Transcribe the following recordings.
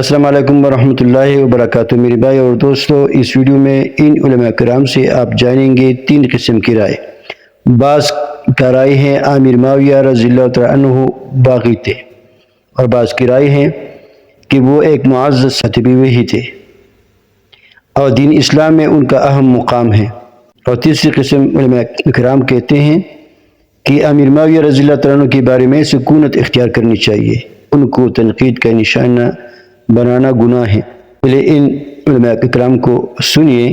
السلام علیکم ورحمۃ اللہ وبرکاتہ۔ میرے بھائی اور دوستو، اس ویڈیو میں ان علماء کرام سے آپ جانیں گے 3 قسم کی رائے۔ بعض کا رائے ہیں امیر معاویہ رضی اللہ تعالیٰ عنہ باغی تھے، اور بعض کی رائے ہیں کہ وہ ایک معزز صحابی ہی تھے اور دین اسلام میں ان کا اہم مقام ہے۔ اور تیسری قسم علماء کرام کہتے ہیں کہ امیر معاویہ رضی اللہ تعالیٰ عنہ کے بارے میں سکونت اختیار کرنی چاہیے، ان کو تنقید کا نشانہ بنانا گناہ ہے۔ پہلے ان علماء کرام کو سنیے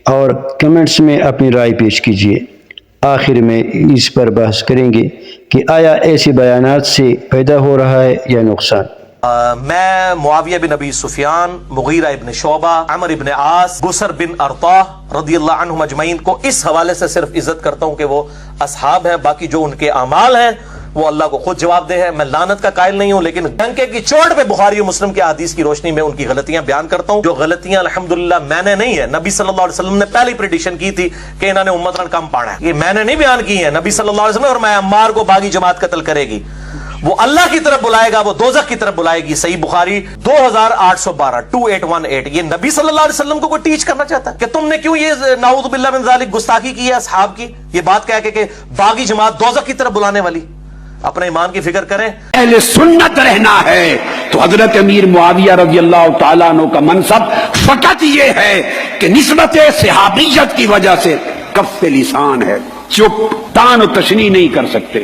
اور کمنٹس میں اپنی رائے پیش کیجیے۔ آخر میں اس پر بحث کریں گے کہ آیا ایسے بیانات سے پیدا ہو رہا ہے یا نقصان۔ میں معاویہ بن ابی سفیان، مغیرہ ابن شعبہ، عمر ابن عاص، بسر بن ارطاہ رضی اللہ عنہم اجمعین کو اس حوالے سے صرف عزت کرتا ہوں کہ وہ اصحاب ہیں، باقی جو ان کے اعمال ہیں وہ اللہ کو خود جواب دہ ہے۔ میں لعنت کا قائل نہیں ہوں، لیکن ڈنکے کی چوٹ پہ بخاری و مسلم کے احادیث کی روشنی میں ان کی غلطیاں بیان کرتا ہوں، جو غلطیاں الحمدللہ میں نے نہیں ہے، نبی صلی اللہ علیہ وسلم نے پہلی پریڈکشن کی تھی کہ انہوں نے امتن کم پانا ہے، یہ میں نے نہیں بیان کی ہے، نبی صلی اللہ علیہ وسلم۔ اور میں عمار کو باغی جماعت قتل کرے گی، وہ اللہ کی طرف بلائے گا، وہ دوزخ کی طرف بلائے گی۔ صحیح بخاری 2812 2818۔ یہ نبی صلی اللہ علیہ وسلم کو کوئی ٹیچ کرنا چاہتا ہے کہ تم نے کیوں یہ نعوذ باللہ من ذالک گستاخی کی ہے اصحاب کی، یہ بات کہہ کے کہ باغی جماعت دوزخ کی طرف بلانے والی۔ اپنے ایمان کی فکر کریں۔ اہل سنت رہنا ہے تو حضرت امیر معاویہ رضی اللہ تعالیٰ عنہ کا منصب فقط یہ ہے کہ نسبت صحابیت کی وجہ سے کف لسان ہے، چپ، تان و تشنیع نہیں کر سکتے،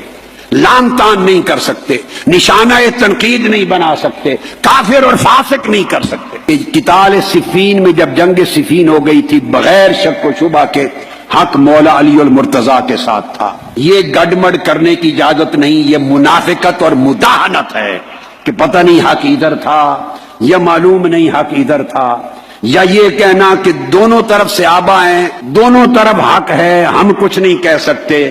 لان تان نہیں کر سکتے، نشانہ تنقید نہیں بنا سکتے، کافر اور فاسق نہیں کر سکتے۔ قتال صفین میں جب جنگ صفین ہو گئی تھی، بغیر شک و شبہ کے حق مولا علی المرتضیٰ کے ساتھ تھا۔ یہ گڑمڑ کرنے کی اجازت نہیں، یہ منافقت اور مداہنت ہے کہ پتہ نہیں حق ادھر تھا یا معلوم نہیں حق ادھر تھا، یا یہ کہنا کہ دونوں طرف صحابہ ہیں، دونوں طرف حق ہے، ہم کچھ نہیں کہہ سکتے۔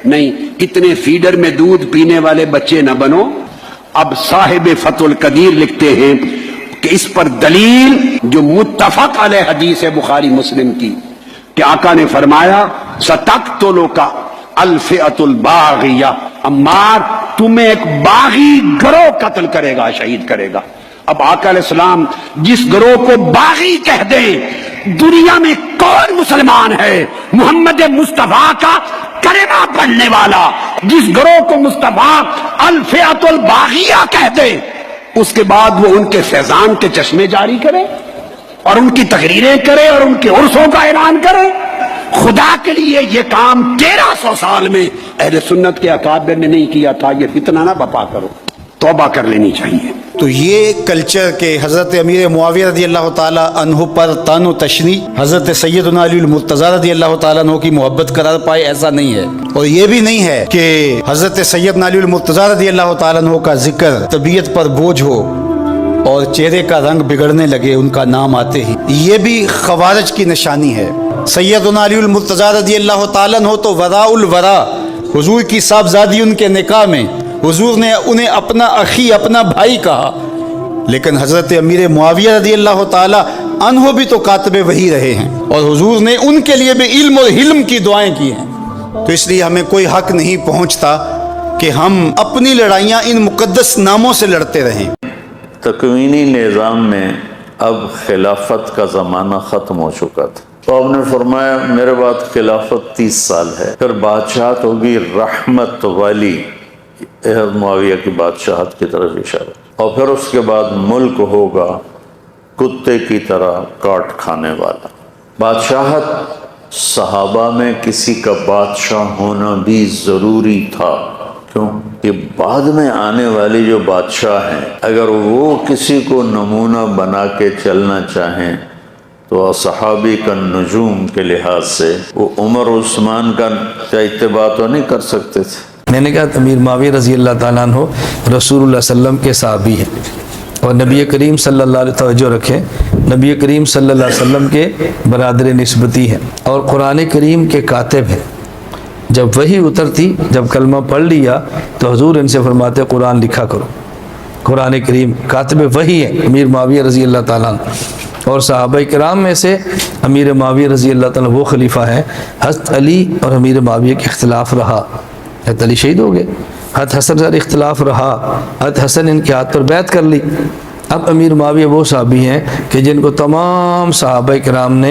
نہیں، اتنے فیڈر میں دودھ پینے والے بچے نہ بنو۔ اب صاحب فتح القدیر لکھتے ہیں کہ اس پر دلیل جو متفق علیہ حدیث ہے بخاری مسلم کی کہ آقا نے فرمایا سَتَقْتُلُكَ الْفِئَةُ الْبَاغِيَةُ، عمار تمہیں ایک باغی گروہ قتل کرے گا، شہید کرے گا۔ اب آقا علیہ السلام جس گروہ کو باغی کہہ دیں، دنیا میں کون مسلمان ہے محمد مصطفیٰ کا کلمہ پڑھنے والا، جس گروہ کو مصطفیٰ الفئۃ الباغیہ کہہ دے، اس کے بعد وہ ان کے فیضان کے چشمے جاری کرے اور ان کی تقریریں کرے اور ان کے عرسوں کا اعلان کرے؟ خدا کے لیے یہ کام 1300 سال میں اہل سنت کے اکابر نے نہیں کیا تھا، یہ فتنہ نہ بپا کرو، توبہ کر لینی چاہیے۔ تو یہ کلچر کہ حضرت امیر معاویہ رضی اللہ تعالیٰ عنہ پر تان و تشنیع حضرت سیدنا علی المرتضیٰ رضی اللہ تعالیٰ عنہ کی محبت قرار پائے، ایسا نہیں ہے۔ اور یہ بھی نہیں ہے کہ حضرت سیدنا علی المرتضیٰ رضی اللہ تعالیٰ عنہ کا ذکر طبیعت پر بوجھ ہو اور چہرے کا رنگ بگڑنے لگے ان کا نام آتے ہی، یہ بھی خوارج کی نشانی ہے۔ سیدنا علی المرتضیٰ رضی اللہ تعالیٰ عنہ تو وراء الورا، حضور کی صاحبزادی ان کے نکاح میں حضور نے انہیں اپنا اخی، اپنا بھائی کہا، لیکن حضرت امیر معاویہ رضی اللہ تعالیٰ عنہ بھی تو کاتب وحی رہے ہیں، اور حضور نے ان کے لیے بھی علم اور حلم کی دعائیں کی ہیں۔ تو اس لیے ہمیں کوئی حق نہیں پہنچتا کہ ہم اپنی لڑائیاں ان مقدس ناموں سے لڑتے رہیں۔ تکوینی نظام میں اب خلافت کا زمانہ ختم ہو چکا تھا، تو آپ نے فرمایا میرے بعد خلافت 30 سال ہے، پھر بادشاہت ہوگی رحمت والی، معاویہ کی بادشاہت کی طرف اشارہ، اور پھر اس کے بعد ملک ہوگا کتے کی طرح کاٹ کھانے والا۔ بادشاہت صحابہ میں کسی کا بادشاہ ہونا بھی ضروری تھا، کیوں کہ بعد میں آنے والے جو بادشاہ ہیں اگر وہ کسی کو نمونہ بنا کے چلنا چاہیں تو صحابی کا نجوم کے لحاظ سے وہ عمر عثمان کا اتباع تو نہیں کر سکتے تھے۔ میں نے کہا امیر معاویہ رضی اللہ تعالیٰ عنہ رسول اللہ صلی اللہ علیہ وسلم کے صحابی ہیں، اور نبی کریم صلی اللہ علیہ توجہ رکھیں، نبی کریم صلی اللہ علیہ وسلم کے برادر نسبتی ہیں اور قرآن کریم کے کاتب ہیں۔ جب وحی اترتی، جب کلمہ پڑھ لیا تو حضور ان سے فرماتے قرآن لکھا کرو۔ قرآن کریم کاتب وحی ہے امیر معاویہ رضی اللہ تعالیٰ عنہ، اور صحابہ کرام میں سے امیر معاویہ رضی اللہ تعالیٰ وہ خلیفہ ہیں۔ حضرت علی اور امیر معاویہ کے اختلاف رہا، حضرت علی شہید ہو گئے، حضرت حسن سے اختلاف رہا، حضرت حسن ان کے ہاتھ پر بیعت کر لی، اب امیر معاویہ وہ صحابی ہیں کہ جن کو تمام صحابہ کرام نے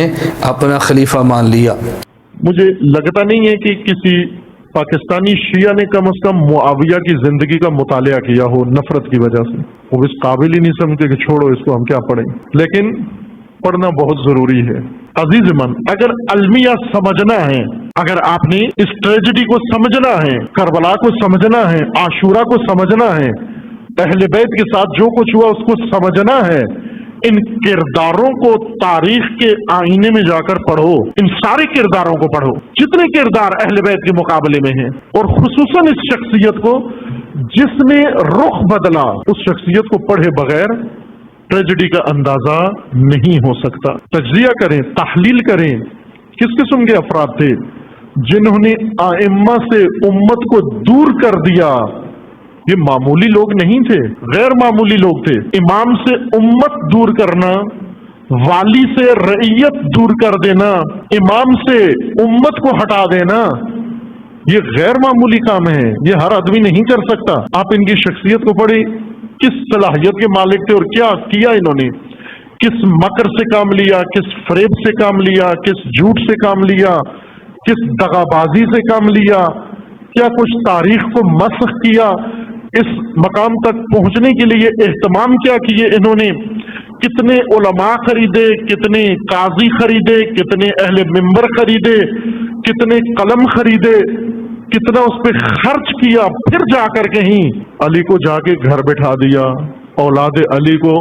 اپنا خلیفہ مان لیا۔ مجھے لگتا نہیں ہے کہ کسی پاکستانی شیعہ نے کم از کم معاویہ کی زندگی کا مطالعہ کیا ہو نفرت کی وجہ سے، وہ اس قابل ہی نہیں سمجھتے کہ چھوڑو اس کو ہم کیا پڑھیں، لیکن پڑھنا بہت ضروری ہے۔ عزیز من، اگر المیہ سمجھنا ہے، اگر آپ نے اس ٹریجڈی کو سمجھنا ہے، کربلا کو سمجھنا ہے، عاشورہ کو سمجھنا ہے، اہل بیت کے ساتھ جو کچھ ہوا اس کو سمجھنا ہے، ان کرداروں کو تاریخ کے آئینے میں جا کر پڑھو، ان سارے کرداروں کو پڑھو جتنے کردار اہل بیت کے مقابلے میں ہیں، اور خصوصاً اس شخصیت کو جس نے رخ بدلا، اس شخصیت کو پڑھے بغیر ٹریجڈی کا اندازہ نہیں ہو سکتا۔ تجزیہ کریں، تحلیل کریں، کس قسم کے افراد تھے جنہوں نے ائمہ سے امت کو دور کر دیا۔ یہ معمولی لوگ نہیں تھے، غیر معمولی لوگ تھے۔ امام سے امت دور کرنا، والی سے رعیت دور کر دینا، امام سے امت کو ہٹا دینا، یہ غیر معمولی کام ہے، یہ ہر آدمی نہیں کر سکتا۔ آپ ان کی شخصیت کو پڑھیں، کس صلاحیت کے مالک تھے اور کیا کیا انہوں نے، کس مکر سے کام لیا، کس فریب سے کام لیا، کس جھوٹ سے کام لیا، کس دغابازی سے کام لیا، کیا کچھ تاریخ کو مسخ کیا، اس مقام تک پہنچنے کے لیے اہتمام کیا کیے انہوں نے، کتنے علماء خریدے، کتنے قاضی خریدے، کتنے اہل منبر خریدے، کتنے قلم خریدے، کتنا اس پہ خرچ کیا، پھر جا کر کہیں علی کو جا کے گھر بٹھا دیا، اولاد علی کو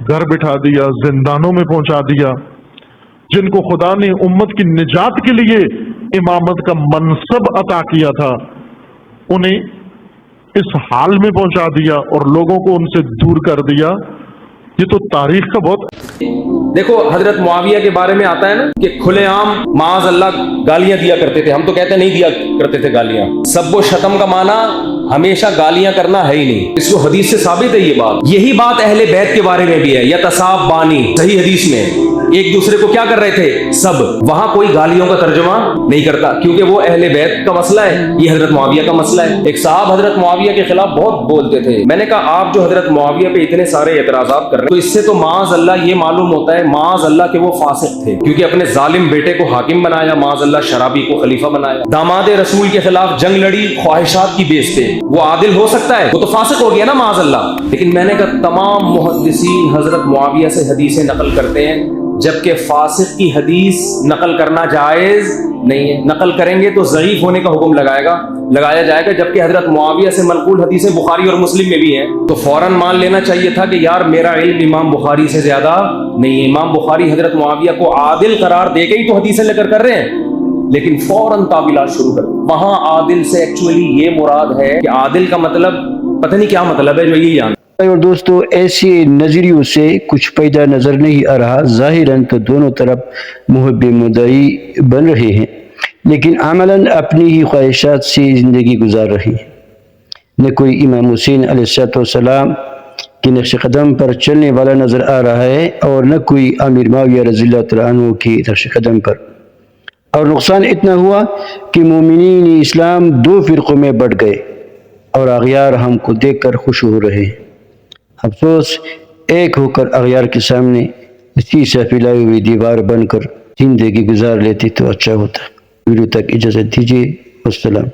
گھر بٹھا دیا، زندانوں میں پہنچا دیا، جن کو خدا نے امت کی نجات کے لیے امامت کا منصب عطا کیا تھا، انہیں اس حال میں پہنچا دیا اور لوگوں کو ان سے دور کر دیا۔ یہ تو تاریخ کا بہت دیکھو حضرت معاویہ کے بارے میں آتا ہے نا کہ کھلے عام معاذ اللہ گالیاں دیا کرتے تھے، ہم تو کہتے ہیں نہیں دیا کرتے تھے گالیاں۔ سب و شتم کا معنی ہمیشہ گالیاں کرنا ہے ہی نہیں، اس کو حدیث سے ثابت ہے یہ بات۔ یہی بات اہل بیت کے بارے میں بھی ہے، یتصاب بانی، صحیح حدیث میں ایک دوسرے کو کیا کر رہے تھے سب، وہاں کوئی گالیوں کا ترجمہ نہیں کرتا کیونکہ وہ اہل بیت کا مسئلہ ہے، یہ حضرت معاویہ کا مسئلہ ہے۔ ایک صاحب حضرت معاویہ کے خلاف بہت بولتے تھے، میں نے کہا آپ جو حضرت معاویہ پہ اتنے سارے اعتراضات کر رہے ہیں تو اس سے تو معاذ اللہ یہ معلوم ہوتا ہے معاذ اللہ کہ وہ فاسق تھے، کیونکہ اپنے ظالم بیٹے کو حاکم بنایا، معاذ اللہ شرابی کو خلیفہ بنایا، داماد رسول کے خلاف جنگ لڑی خواہشات کی بیس پہ، وہ عادل ہو سکتا ہے؟ وہ تو فاسق ہو گیا نا معاذ اللہ۔ لیکن میں نے کہا تمام محدثین حضرت معاویہ سے حدیثیں نقل کرتے ہیں، جبکہ فاسق کی حدیث نقل کرنا جائز نہیں ہے، نقل کریں گے تو ضعیف ہونے کا حکم لگایا جائے گا، جبکہ حضرت معاویہ سے منقول حدیثیں بخاری اور مسلم میں بھی ہیں، تو فوراً مان لینا چاہیے تھا کہ یار میرا علم امام بخاری سے زیادہ نہیں ہے۔ امام بخاری حضرت معاویہ کو عادل قرار دے کے ہی تو حدیثیں لے کر رہے ہیں، لیکن فوراً تعویلات شروع کر، وہاں عادل سے ایکچولی یہ مراد ہے کہ عادل کا مطلب پتہ نہیں کیا مطلب ہے جو یہی جان۔ اور دوستو ایسے نظریوں سے کچھ پیدا نظر نہیں آ رہا، ظاہراً تو دونوں طرف محب مدعی بن رہے ہیں لیکن عملاً اپنی ہی خواہشات سے زندگی گزار رہے ہیں۔ نہ کوئی امام حسین علیہ السلام کے نقش قدم پر چلنے والا نظر آ رہا ہے اور نہ کوئی امیر معاویہ رضی اللہ تعالیٰ عنہ کے نقش قدم پر، اور نقصان اتنا ہوا کہ مومنین اسلام دو فرقوں میں بٹ گئے اور اغیار ہم کو دیکھ کر خوش ہو رہے ہیں۔ افسوس ایک ہو کر اغیار کے سامنے اسی سے پھیلائی ہوئی دیوار بن کر زندگی گزار لیتی تو اچھا ہوتا۔ ویڈیو تک اجازت دیجیے، والسلام۔